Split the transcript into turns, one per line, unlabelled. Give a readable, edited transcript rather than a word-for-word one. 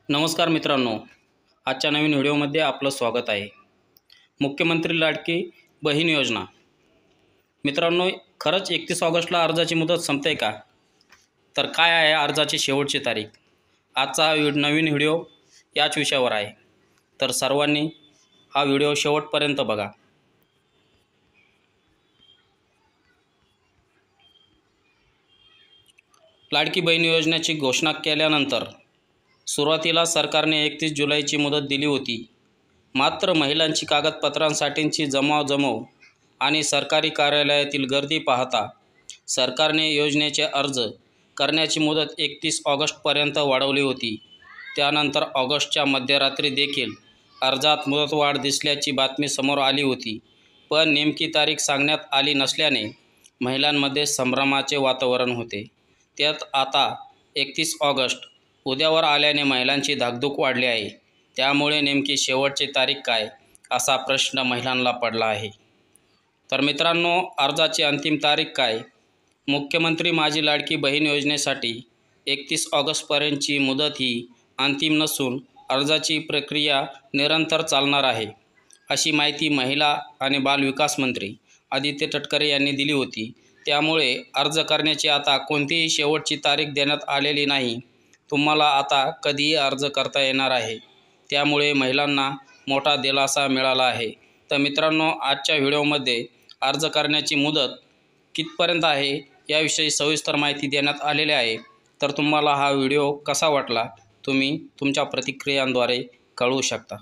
नमस्कार मित्रांनो, आजच्या नवीन व्हिडिओमध्ये आपलं स्वागत आहे। मुख्यमंत्री लाडकी बहीण योजना मित्रांनो, खरंच 31 ऑगस्टला अर्जाची मुदत संपते का? तर काय आहे अर्जाची शेवटची तारीख? आजचा हा नवीन व्हिडिओ याच विषयावर आहे, तर सर्वांनी हा व्हिडिओ शेवटपर्यंत बघा। लाडकी बहीण योजनेची घोषणा केल्यानंतर सुरुवातीला सरकारने 31 जुलैची मुदत दिली होती। मात्र महिलांची कागदपत्रांसाठीची जमाव आणि सरकारी कार्यालयातील गर्दी पाहता सरकारने योजनेचे अर्ज करण्याची मुदत 31 ऑगस्टपर्यंत वाढवली होती। त्यानंतर ऑगस्टच्या मध्यरात्री देखील अर्जात मुदतवाढ दिसल्याची बातमी समोर आली होती, पण नेमकी तारीख सांगण्यात आली नसल्याने महिलांमध्ये संभ्रमाचे वातावरण होते। त्यात आता 31 ऑगस्ट उद्यावर आल्याने महिलांची धाकधूक वाढली आहे। त्यामुळे नेमकी शेवटची तारीख काय, असा प्रश्न महिलांना पडला आहे। तर मित्रांनो, अर्जाची अंतिम तारीख काय? मुख्यमंत्री माझी लाडकी बहीण योजनेसाठी 31 ऑगस्टपर्यंतची मुदत ही अंतिम नसून अर्जाची प्रक्रिया निरंतर चालणार आहे, अशी माहिती महिला आणि बालविकास मंत्री आदित्य तटकरे यांनी दिली होती। त्यामुळे अर्ज करण्याची आता कोणतीही शेवटची तारीख देण्यात आलेली नाही। तुम्हाला आता कधीही अर्ज करता येणार आहे। त्यामुळे महिलांना मोठा दिलासा मिळाला आहे। तर मित्रांनो, आजच्या व्हिडिओमध्ये अर्ज करण्याची मुदत कितपर्यंत आहे याविषयी सविस्तर माहिती देण्यात आलेली आहे। तर तुम्हाला हा व्हिडिओ कसा वाटला तुम्ही तुमच्या प्रतिक्रियांद्वारे कळवू शकता।